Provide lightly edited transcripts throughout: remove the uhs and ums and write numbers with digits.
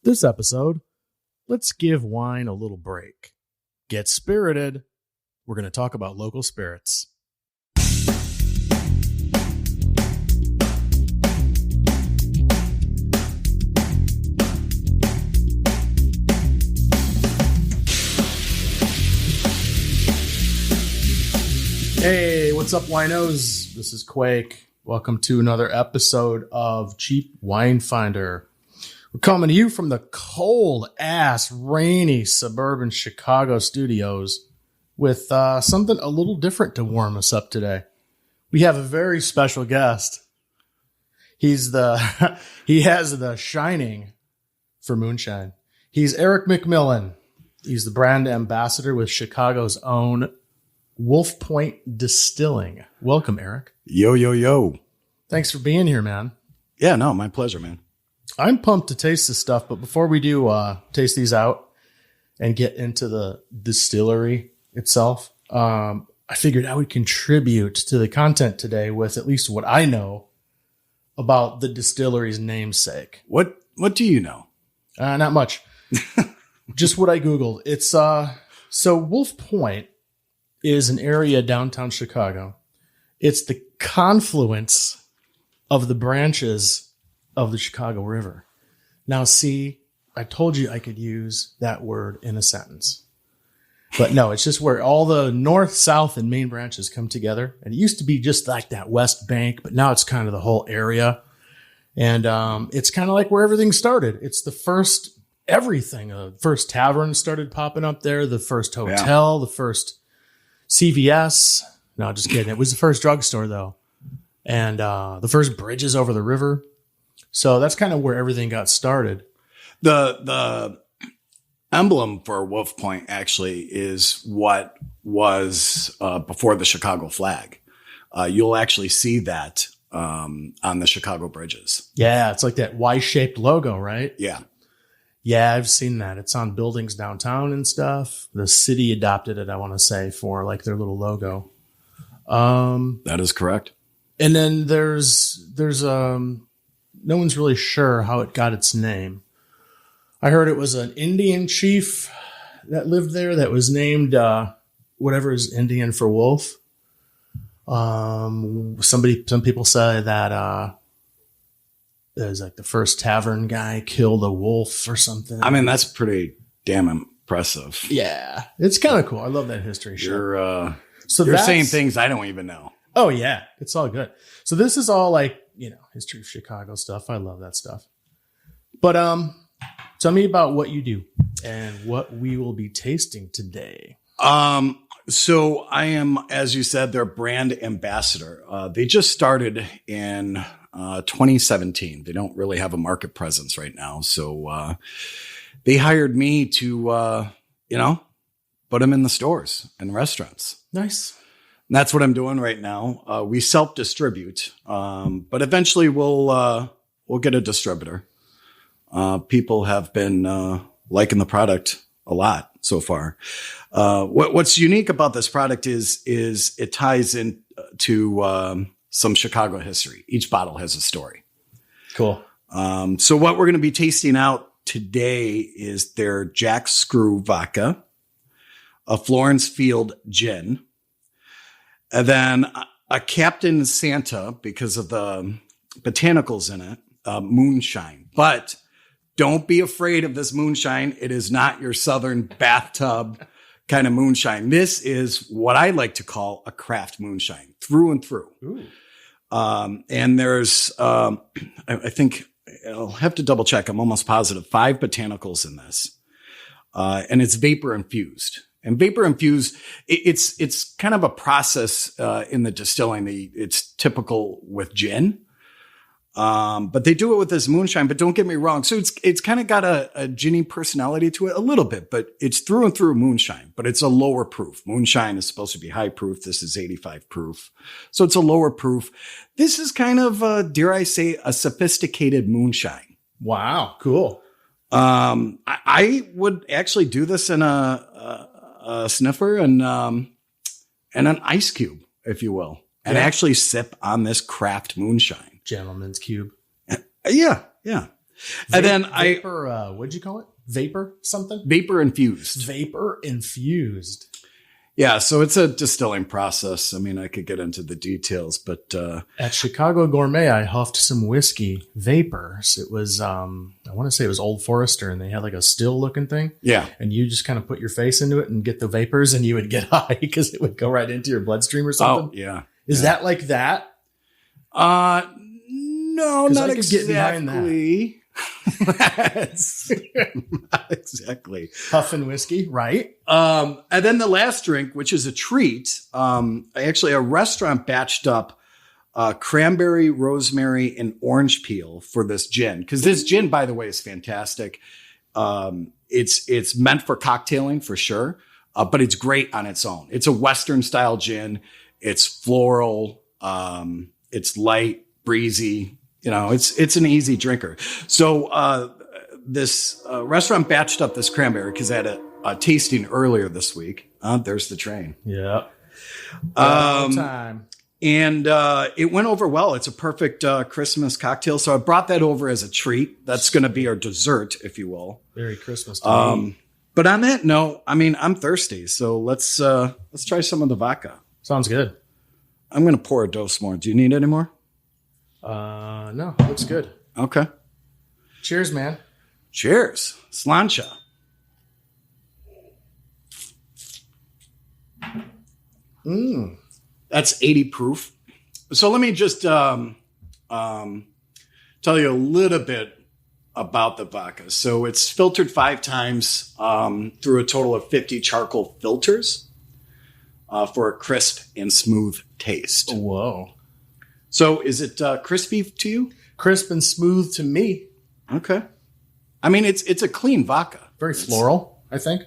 This episode, let's give wine a little break. Get spirited. We're going to talk about local spirits. Hey, what's up, winos? This is Quake. Welcome to another episode of Cheap Wine Finder. We're coming to you from the cold-ass, rainy suburban Chicago studios with something a little different to warm us up today. We have a very special guest. He has the shining for moonshine. He's Eric McMillan. He's the brand ambassador with Chicago's own Wolf Point Distilling. Welcome, Eric. Yo, yo, yo. Thanks for being here, man. Yeah, no, my pleasure, man. I'm pumped to taste this stuff, but before we do taste these out and get into the distillery itself, I figured I would contribute to the content today with at least what I know about the distillery's namesake. What do you know? Not much. Just what I Googled. It's so Wolf Point is an area downtown Chicago. It's the confluence of the branches of the Chicago River. Now, see, I told you I could use that word in a sentence. But no, it's just where all the north, south, and main branches come together. And it used to be just like that West Bank, but now it's kind of the whole area. And it's kind of like where everything started. It's the first everything. The first tavern started popping up there. The first hotel, The first CVS. No, just kidding. It was the first drugstore, though. And the first bridges over the river. So that's kind of where everything got started. The emblem for Wolf Point actually is what was before the Chicago flag. You'll actually see that on the Chicago bridges. Yeah, it's like that Y-shaped logo, right? Yeah. Yeah, I've seen that. It's on buildings downtown and stuff. The city adopted it, I want to say, for like their little logo. That is correct. And then there's no one's really sure how it got its name. I heard it was an Indian chief that lived there that was named whatever is Indian for wolf. Some people say that it was like the first tavern guy killed a wolf or something. I mean, that's pretty damn impressive. Yeah, it's kind of cool. I love that history shit. You're saying things I don't even know. Oh yeah, it's all good. So this is all like, history of Chicago stuff. I love that stuff. But tell me about what you do and what we will be tasting today. So I am, as you said, their brand ambassador. They just started in 2017. They don't really have a market presence right now. So they hired me to, put them in the stores and restaurants. Nice. And that's what I'm doing right now. We self-distribute, but eventually we'll get a distributor. People have been liking the product a lot so far. What's unique about this product is it ties in to some Chicago history. Each bottle has a story. Cool. So what we're going to be tasting out today is their Jackscrew Vodka, a Florence Field Gin, and then a Captain Santa, because of the botanicals in it, moonshine. But don't be afraid of this moonshine. It is not your southern bathtub kind of moonshine. This is what I like to call a craft moonshine through and through. Ooh. And there's, I think I'll have to double check. I'm almost positive 5 botanicals in this. And it's vapor infused. And vapor infused, it's kind of a process in the distilling. It's typical with gin, but they do it with this moonshine. But don't get me wrong. So it's kind of got a ginny personality to it a little bit, but it's through and through moonshine. But it's a lower proof. Moonshine is supposed to be high proof. This is 85 proof, so it's a lower proof. This is kind of, dare I say, a sophisticated moonshine. Wow, cool. I would actually do this in a sniffer and an ice cube, if you will, and actually sip on this craft moonshine. Gentleman's cube. Yeah. And then Vapor, what'd you call it? Vapor something? Vapor infused. Vapor infused. Yeah, so it's a distilling process. I mean, I could get into the details, but at Chicago.We, I huffed some whiskey vapors. It was, I want to say it was Old Forester, and they had like a still looking thing. Yeah. And you just kind of put your face into it and get the vapors, and you would get high because it would go right into your bloodstream or something. Oh, yeah. Is that like that? No, not I could get behind exactly. Not exactly. Huffing whiskey, right? And then the last drink, which is a treat, actually a restaurant batched up cranberry, rosemary, and orange peel for this gin. Because this gin, by the way, is fantastic. It's meant for cocktailing for sure, but it's great on its own. It's a Western style gin. It's floral. It's light, breezy. You know, it's an easy drinker. So this restaurant batched up this cranberry because I had a tasting earlier this week. There's the train. Yeah. Time. And it went over well. It's a perfect Christmas cocktail. So I brought that over as a treat. That's going to be our dessert, if you will. Very Christmas to me. But on that note, I mean, I'm thirsty. So let's try some of the vodka. Sounds good. I'm going to pour a dose more. Do you need any more? No, looks good. Okay. Cheers, man. Cheers. Slancha. That's 80 proof. So let me just tell you a little bit about the vodka. So it's filtered 5 times through a total of 50 charcoal filters for a crisp and smooth taste. Whoa. So is it crispy to you? Crisp and smooth to me. Okay. I mean, it's a clean vodka. Very floral, I think.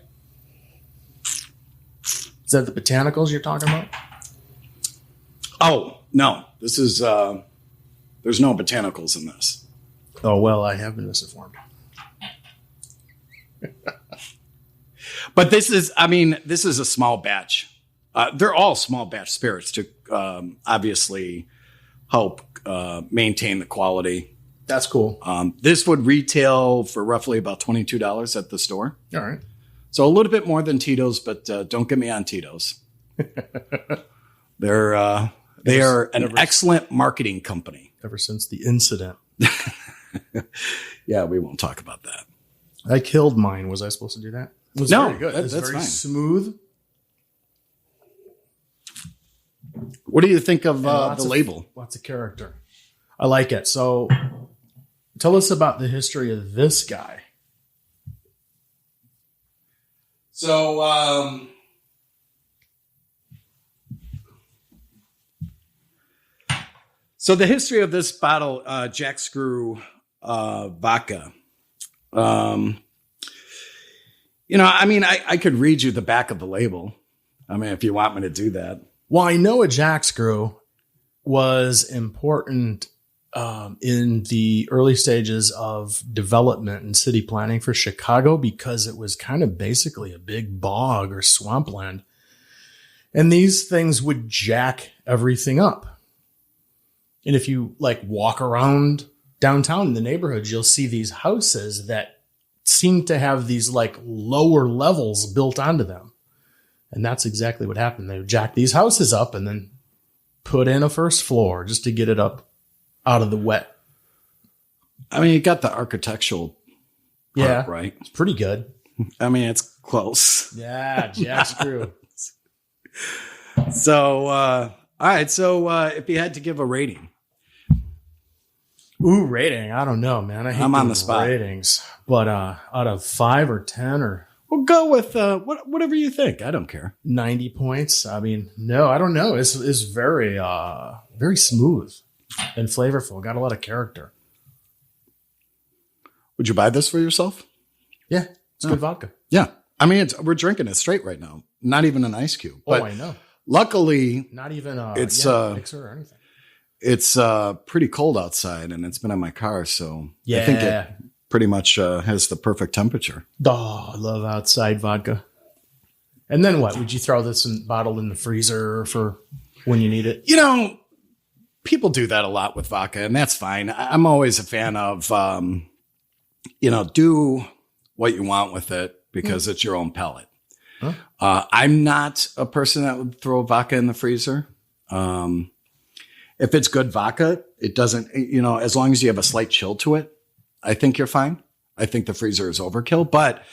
Is that the botanicals you're talking about? Oh, no. This is, there's no botanicals in this. Oh, well, I have been misinformed. But this is a small batch. They're all small batch spirits to obviously help maintain the quality. That's cool. This would retail for roughly about $22 at the store. All right. So a little bit more than Tito's, but don't get me on Tito's. They are an excellent marketing company. Ever since the incident. Yeah, we won't talk about that. I killed mine. Was I supposed to do that? It was No, very good. that's very fine. Smooth. What do you think of the of, label? Lots of character. I like it. So tell us about the history of this guy. So, so the history of this bottle, Jackscrew Vodka. I mean, I could read you the back of the label. I mean, if you want me to do that. Well, I know a Jackscrew was important in the early stages of development and city planning for Chicago because it was kind of basically a big bog or swampland. And these things would jack everything up. And if you like walk around downtown in the neighborhoods, you'll see these houses that seem to have these like lower levels built onto them. And that's exactly what happened. They would jack these houses up and then put in a first floor just to get it up out of the wet. I mean, you got the architectural part, right? It's pretty good. I mean, it's close. Yeah, Jackscrew. So, all right. So if you had to give a rating. Ooh, rating. I don't know, man. I'm on the spot. Ratings. But out of 5 or 10 or... We'll go with whatever you think. I don't care. 90 points. I mean, no, I don't know. It's very, very smooth and flavorful. Got a lot of character. Would you buy this for yourself? Yeah, it's good vodka. Yeah. I mean, we're drinking it straight right now. Not even an ice cube. But I know. Luckily, not even it's mixer or anything. It's pretty cold outside, and it's been in my car, so yeah. I think it pretty much has the perfect temperature. Oh, I love outside vodka. And then what? Would you throw this bottle in the freezer for when you need it? You know, people do that a lot with vodka, and that's fine. I'm always a fan of do what you want with it because it's your own palate. Huh? I'm not a person that would throw vodka in the freezer. If it's good vodka, it doesn't, as long as you have a slight chill to it, I think you're fine. I think the freezer is overkill, but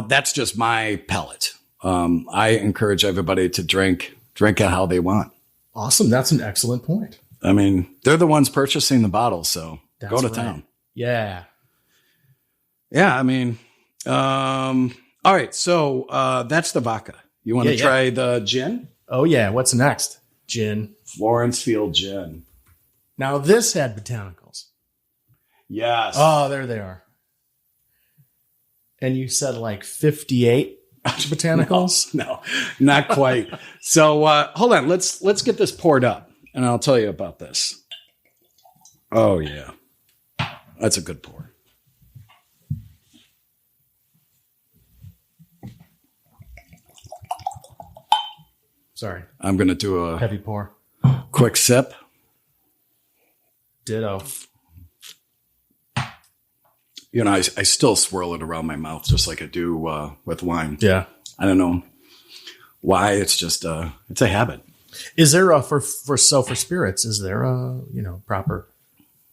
that's just my palate. I encourage everybody to drink it how they want. Awesome. That's an excellent point. I mean, they're the ones purchasing the bottles, so go to town. Yeah. Yeah. I mean, all right. So, that's the vodka. You want to try the gin? Oh yeah. What's next? Gin. Florence Field Gin. Now this had botanicals. Yes. Oh, there they are. And you said like 58 botanicals? No, not quite. So hold on. Let's get this poured up, and I'll tell you about this. Oh yeah, that's a good pour. Sorry. I'm gonna do a heavy pour. Quick sip. Ditto. I still swirl it around my mouth just like I do with wine. Yeah. I don't know why. It's just it's a habit. Is there for spirits? Is there a proper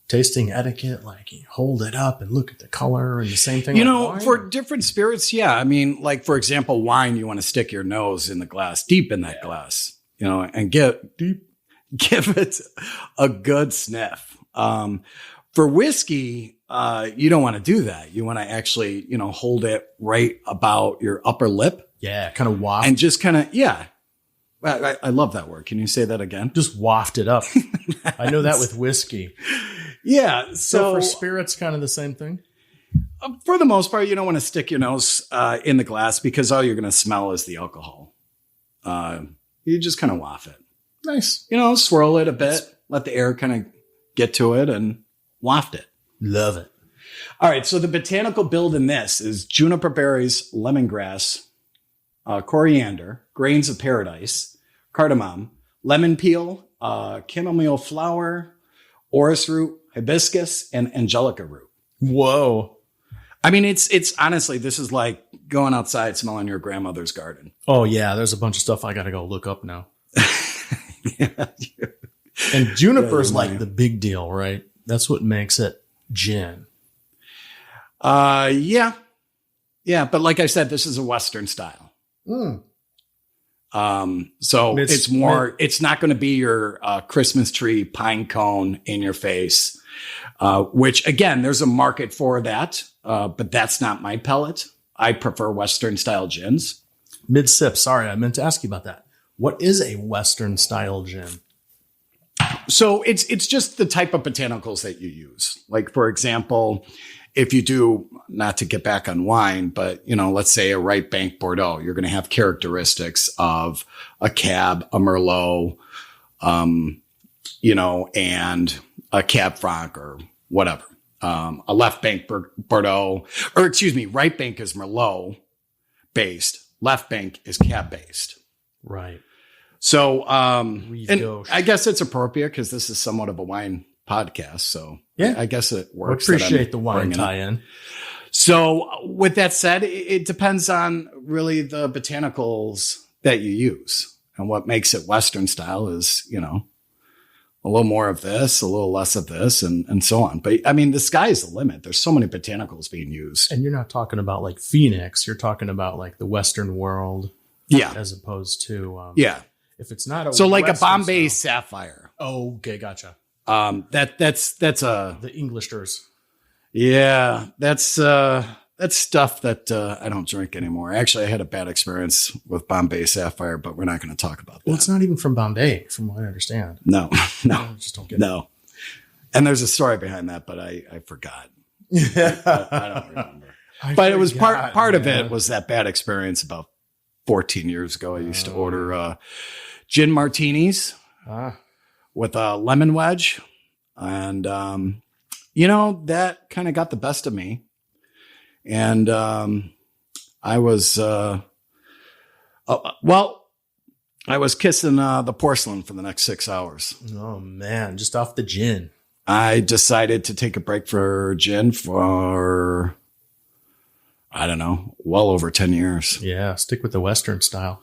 tasting etiquette? Like you hold it up and look at the color and the same thing. For different spirits, yeah. I mean, like for example, wine, you want to stick your nose in the glass, deep in that glass, and give it a good sniff. For whiskey, you don't want to do that. You want to actually, hold it right about your upper lip. Yeah, kind of waft. And just kind of, yeah. I love that word. Can you say that again? Just waft it up. I know that with whiskey. Yeah. So for spirits, kind of the same thing? For the most part, you don't want to stick your nose in the glass because all you're going to smell is the alcohol. You just kind of waft it. Nice. Swirl it a bit. Let the air kind of get to it and waft it. Love it. All right. So the botanical build in this is juniper berries, lemongrass, coriander, grains of paradise, cardamom, lemon peel, chamomile flower, orris root, hibiscus, and angelica root. Whoa. I mean, it's honestly, this is like going outside smelling your grandmother's garden. Oh yeah. There's a bunch of stuff I got to go look up now. Yeah. And juniper's like the big deal, right? That's what makes it gin. Yeah. Yeah. But like I said, this is a Western style. So it's not going to be your Christmas tree pine cone in your face, which again, there's a market for that. But that's not my palate. I prefer Western style gins. Mid sip. Sorry. I meant to ask you about that. What is a Western style gin? So it's just the type of botanicals that you use. Like, for example, if you do, not to get back on wine, but, let's say a right bank Bordeaux, you're going to have characteristics of a Cab, a Merlot, and a Cab Franc or whatever. A left bank Bordeaux, or excuse me, right bank is Merlot based. Left bank is Cab based. Right. So, and I guess it's appropriate because this is somewhat of a wine podcast. So yeah, I guess it works. I appreciate the wine tie-in. So with that said, it depends on really the botanicals that you use, and what makes it Western style is, a little more of this, a little less of this, and so on. But I mean, the sky's the limit. There's so many botanicals being used. And you're not talking about like Phoenix. You're talking about like the Western world. Yeah. As opposed to, if it's not a like Western a Bombay style. Sapphire. Oh, okay. Gotcha. That's the Englishers. Yeah. That's stuff that, I don't drink anymore. Actually, I had a bad experience with Bombay Sapphire, but we're not going to talk about that. Well, it's not even from Bombay, from what I understand. No, I just don't get it. And there's a story behind that, but I forgot. I don't remember. But it was part of it was that bad experience about 14 years ago. I used to order gin martinis with a lemon wedge. And, that kind of got the best of me. And I was, I was kissing the porcelain for the next 6 hours. Oh, man. Just off the gin. I decided to take a break for gin for, I don't know, well over 10 years. Yeah, stick with the Western style.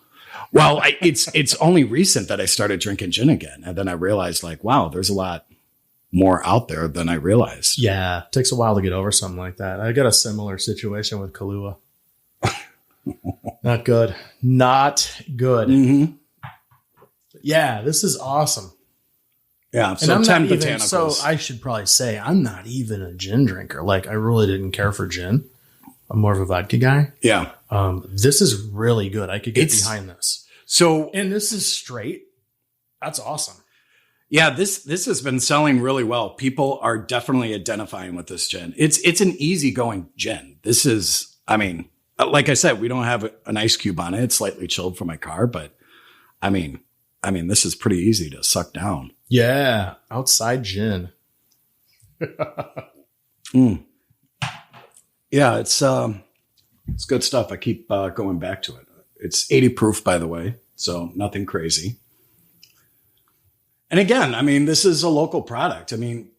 Well, it's only recent that I started drinking gin again. And then I realized like, wow, there's a lot more out there than I realized. Yeah, it takes a while to get over something like that. I got a similar situation with Kahlua. Not good. Not good. Mm-hmm. Yeah, this is awesome. Yeah, so and 10 even, botanicals. So I should probably say I'm not even a gin drinker. Like I really didn't care for gin. I'm more of a vodka guy. Yeah. This is really good. I could get behind this. So, and this is straight. That's awesome. Yeah, this has been selling really well. People are definitely identifying with this gin. It's an easygoing gin. This is, I mean, like I said, we don't have an ice cube on it. It's slightly chilled for my car, but I mean, this is pretty easy to suck down. Yeah, outside gin. Yeah, it's good stuff. I keep going back to it. It's 80 proof, by the way, so nothing crazy. And again, I mean, this is a local product. I mean,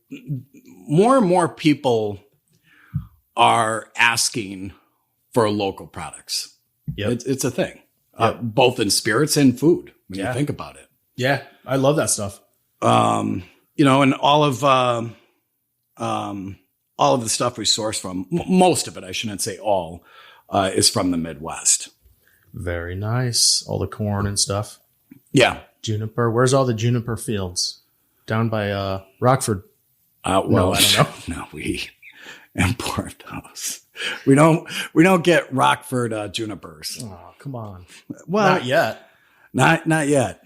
more and more people are asking for local products. Yep. It's a thing, both in spirits and food when you think about it. Yeah, I love that stuff. And all of the stuff we source from, most of it, I shouldn't say all, is from the Midwest. Very nice. All the corn and stuff. Yeah. Juniper. Where's all the juniper fields? Down by Rockford. Well, no, I don't know. No, we import those. We don't get Rockford junipers. Oh, come on. Well, not yet. Not yet.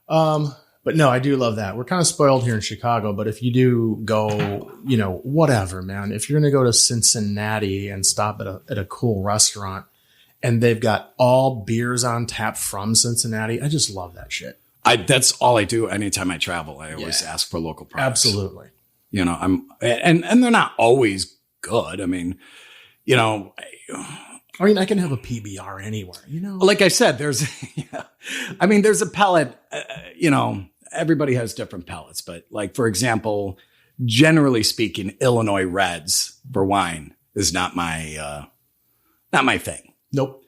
But no, I do love that. We're kind of spoiled here in Chicago, but if you do go, whatever, man, if you're going to go to Cincinnati and stop at a cool restaurant and they've got all beers on tap from Cincinnati, I just love that shit. That's all I do anytime I travel. I always ask for local products. Absolutely. And they're not always good. I mean, I can have a PBR anywhere, Like I said, there's a palate, everybody has different palates, but like, for example, generally speaking, Illinois Reds for wine is not my thing. Nope.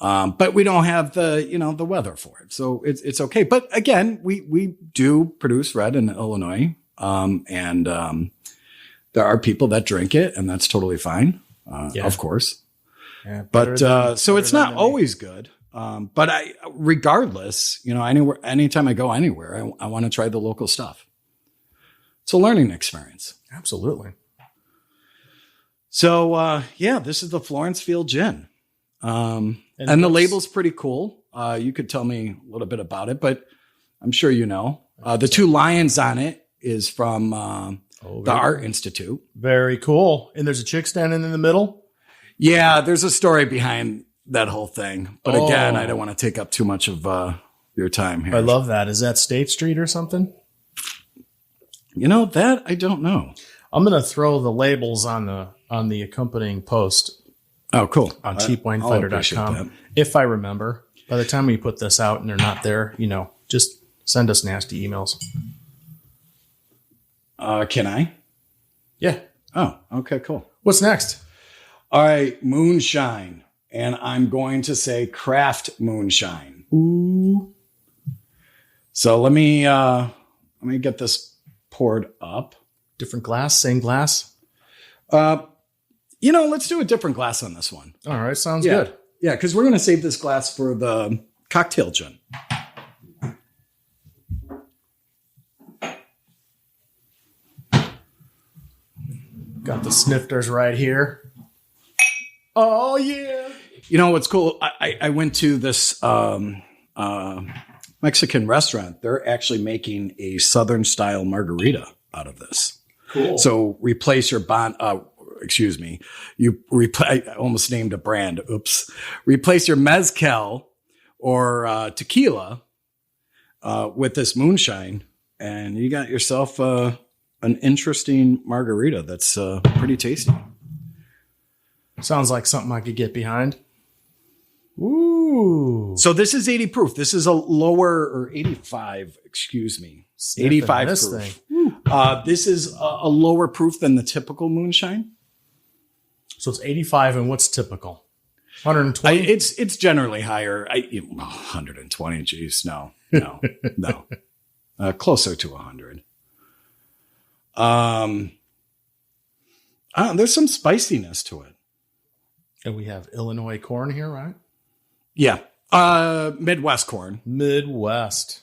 But we don't have the weather for it. So it's okay. But again, we do produce red in Illinois. And there are people that drink it and that's totally fine. Of course. Yeah, but so it's not always good. But regardless, anytime I go anywhere, I want to try the local stuff. It's a learning experience. Absolutely. So, this is the Florence Field Gin. And the label's pretty cool. You could tell me a little bit about it, but I'm sure the two lions on it is from the Art Institute. Very cool. And there's a chick standing in the middle. Yeah, there's a story behind that whole thing. But again, I don't want to take up too much of your time here. I love that. Is that State Street or something? That I don't know. I'm going to throw the labels on the accompanying post. Oh, cool. On cheapwinefinder.com. If I remember. By the time we put this out and they're not there, just send us nasty emails. Can I? Yeah. Oh, okay, cool. What's next? All right, moonshine. And I'm going to say craft moonshine. Ooh. So let me get this poured up. Different glass, same glass? Let's do a different glass on this one. All right, sounds good. Yeah, because we're going to save this glass for the cocktail gin. Got the snifters right here. Oh, yeah. What's cool? I went to this Mexican restaurant. They're actually making a Southern style margarita out of this. Cool. So replace your I almost named a brand. Oops. Replace your mezcal or tequila with this moonshine, and you got yourself an interesting margarita that's pretty tasty. Sounds like something I could get behind. Ooh. So this is 80 proof. This is a lower, or 85, excuse me. 85 this proof. Thing. This is a lower proof than the typical moonshine. So it's 85, and what's typical? 120? It's generally higher. 120, geez, no. Closer to 100. There's some spiciness to it. And we have Illinois corn here, right? Yeah. Midwest corn. Midwest.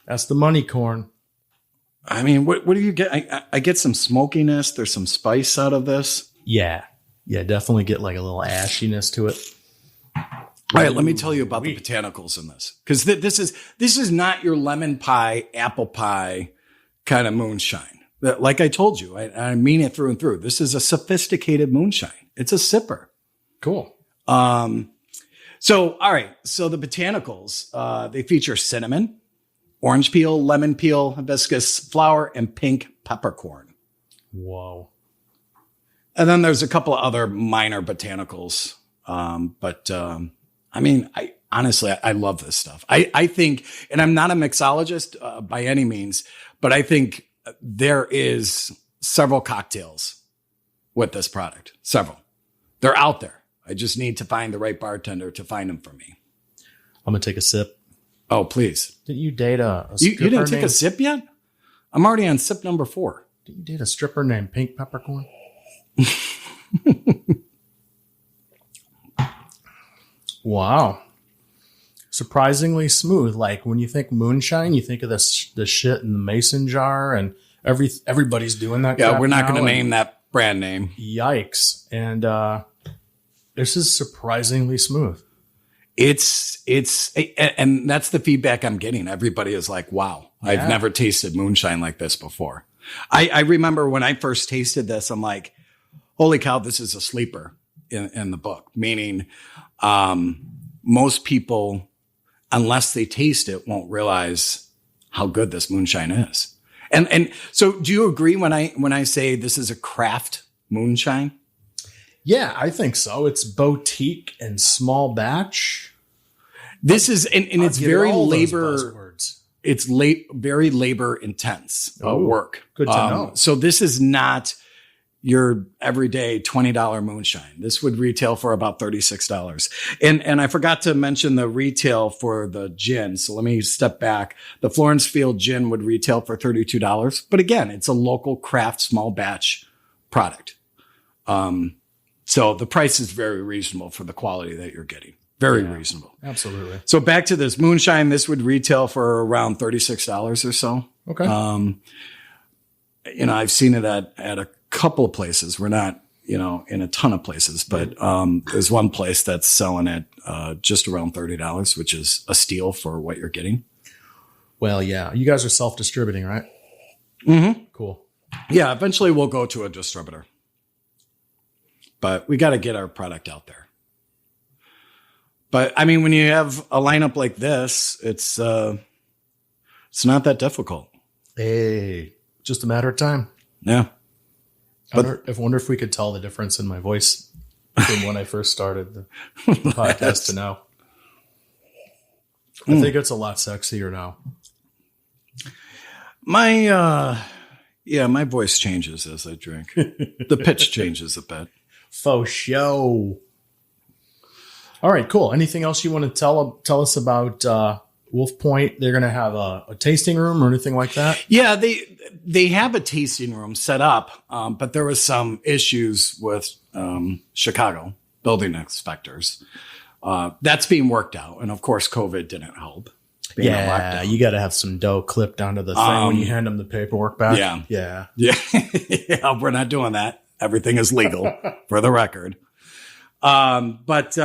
That's the money corn. I mean, what do you get? I get some smokiness. There's some spice out of this. Yeah. Yeah, definitely get like a little ashiness to it. All right, let me tell you about the botanicals in this. Because this is not your lemon pie, apple pie kind of moonshine. Like I told you, I mean it through and through. This is a sophisticated moonshine. It's a sipper. Cool. So, all right. So the botanicals, they feature cinnamon, orange peel, lemon peel, hibiscus flower, and pink peppercorn. Whoa. And then there's a couple of other minor botanicals. I mean, I honestly love this stuff. I think, and I'm not a mixologist by any means, but I think there is several cocktails with this product. Several. They're out there. I just need to find the right bartender to find them for me. I'm going to take a sip. Oh, please. Didn't you date a You didn't take a sip yet? I'm already on sip number 4. Didn't you date a stripper named Pink Peppercorn? Wow. Surprisingly smooth. Like when you think moonshine, you think of the shit in the mason jar, and everybody's doing that. Yeah, we're not going to name that brand name. Yikes. And this is surprisingly smooth. And that's the feedback I'm getting. Everybody is like, wow, yeah. I've never tasted moonshine like this before. I remember when I first tasted this, I'm like, holy cow, this is a sleeper in the book. Meaning, most people, unless they taste it, won't realize how good this moonshine is. And so do you agree when I say this is a craft moonshine? Yeah, I think so. It's boutique and small batch. This is, and it's very labor. It's very labor intense work. Good to know. So this is not your everyday $20 moonshine. This would retail for about $36. And I forgot to mention the retail for the gin. So let me step back. The Florence Field Gin would retail for $32. But again, it's a local craft small batch product. So the price is very reasonable for the quality that you're getting. Very reasonable. Absolutely. So back to this moonshine, this would retail for around $36 or so. Okay. I've seen it at a couple of places. We're not, in a ton of places, but there's one place that's selling it just around $30, which is a steal for what you're getting. Well, yeah. You guys are self-distributing, right? Mm-hmm. Cool. Yeah, eventually we'll go to a distributor. But we got to get our product out there. But I mean, when you have a lineup like this, it's not that difficult. Hey, just a matter of time. Yeah. I wonder if we could tell the difference in my voice from when I first started the podcast to now. I think it's a lot sexier now. My voice changes as I drink. The pitch changes a bit. Faux show. All right, cool. Anything else you want to tell us about Wolf Point? They're going to have a tasting room or anything like that? Yeah, they have a tasting room set up, but there was some issues with Chicago building inspectors. That's being worked out, and of course, COVID didn't help. Yeah, you got to have some dough clipped onto the thing when you hand them the paperwork back. Yeah. We're not doing that. Everything is legal, for the record. But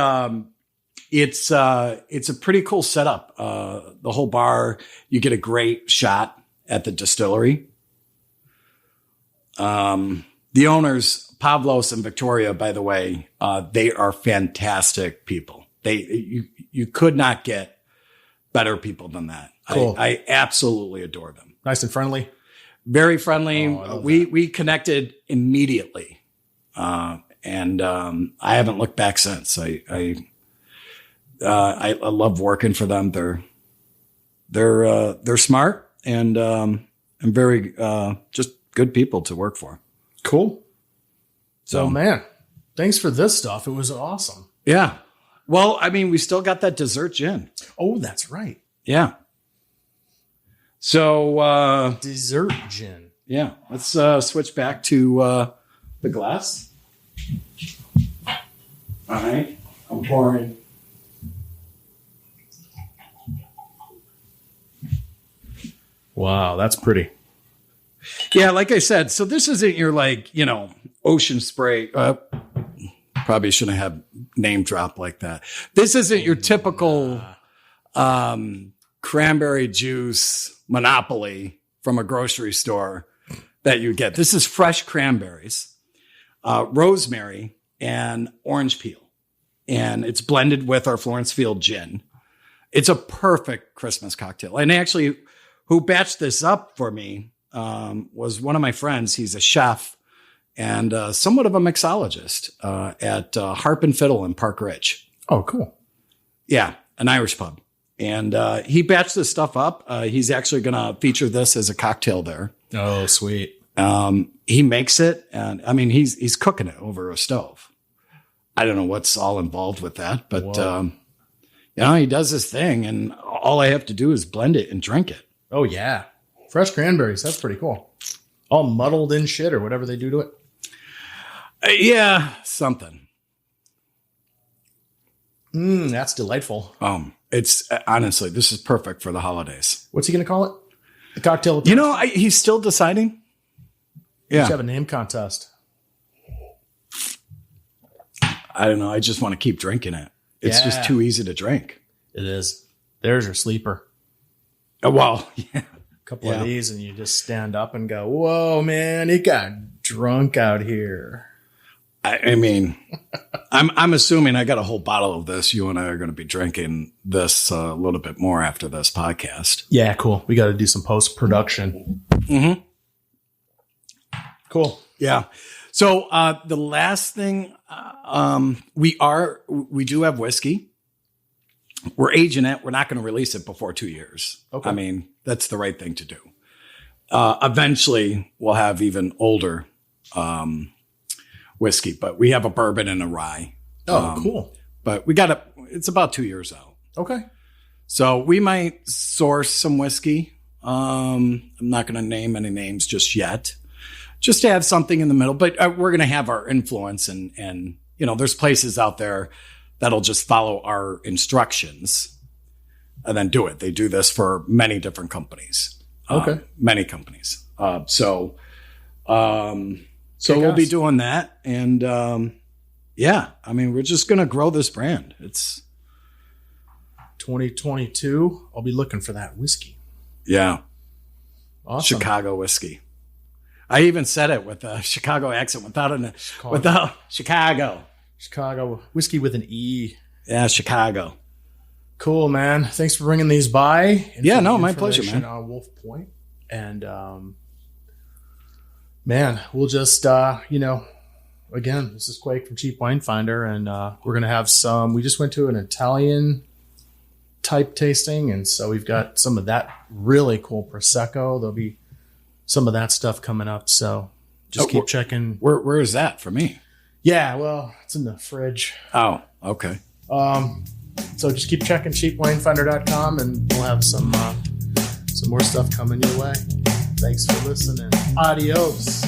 it's a pretty cool setup. The whole bar, you get a great shot at the distillery. The owners, Pavlos and Victoria, by the way, they are fantastic people. You could not get better people than that. Cool. I absolutely adore them. Nice and friendly. Very friendly. We connected immediately. And I haven't looked back since. I love working for them. They're smart and and very just good people to work for. Cool. So, man, thanks for this stuff. It was awesome. Yeah. Well, I mean, we still got that dessert gin. Oh, that's right. Yeah. So dessert gin. Yeah. Let's switch back to the glass. All right. I'm pouring. Wow, that's pretty. Yeah, like I said, so this isn't your ocean spray. Probably shouldn't have name drop like that. This isn't your typical cranberry juice monopoly from a grocery store that you get. This is fresh cranberries, rosemary, and orange peel. And it's blended with our Florence Field Gin. It's a perfect Christmas cocktail. And actually, who batched this up for me was one of my friends. He's a chef and somewhat of a mixologist at Harp and Fiddle in Park Ridge. Oh, cool. Yeah, an Irish pub. And he batched this stuff up. He's actually going to feature this as a cocktail there. Oh, sweet. He makes it, and I mean, he's cooking it over a stove. I don't know what's all involved with that, but he does this thing, and all I have to do is blend it and drink it. Oh, yeah. Fresh cranberries. That's pretty cool. All muddled in shit or whatever they do to it. Yeah, something. That's delightful. It's honestly, this is perfect for the holidays. What's he going to call it? The cocktail. He's still deciding. Yeah. We should have a name contest. I don't know. I just want to keep drinking it. It's just too easy to drink. It is. There's your sleeper. Well, yeah. A couple of these and you just stand up and go, whoa, man, it got drunk out here. I mean, I'm assuming I got a whole bottle of this. You and I are going to be drinking this a little bit more after this podcast. Yeah, cool. We got to do some post-production. Mm-hmm. Cool. Yeah. So the last thing, we do have whiskey. We're aging it. We're not going to release it before 2 years. Okay. I mean, that's the right thing to do. Eventually, we'll have even older whiskey, but we have a bourbon and a rye. Oh, cool. But it's about 2 years out. Okay. So we might source some whiskey. I'm not going to name any names just yet, just to have something in the middle. But we're going to have our influence and there's places out there that'll just follow our instructions and then do it. They do this for many different companies. Okay. Many companies. So we'll be doing that. And I mean, we're just going to grow this brand. It's 2022. I'll be looking for that whiskey. Yeah. Awesome. Chicago whiskey. I even said it with a Chicago accent without Chicago. Chicago whiskey with an E. Yeah, Chicago. Cool, man. Thanks for bringing these by. Yeah, no, my pleasure, man. On Wolf Point. And, man, we'll just, again, this is Quake from Cheap Wine Finder, and we're going to have we just went to an Italian type tasting, and so we've got some of that really cool Prosecco. There'll be some of that stuff coming up, so just keep checking. Where is that for me? Yeah, well, it's in the fridge. Oh, okay. So just keep checking cheapwinefinder.com, and we'll have some more stuff coming your way. Thanks for listening. Adios.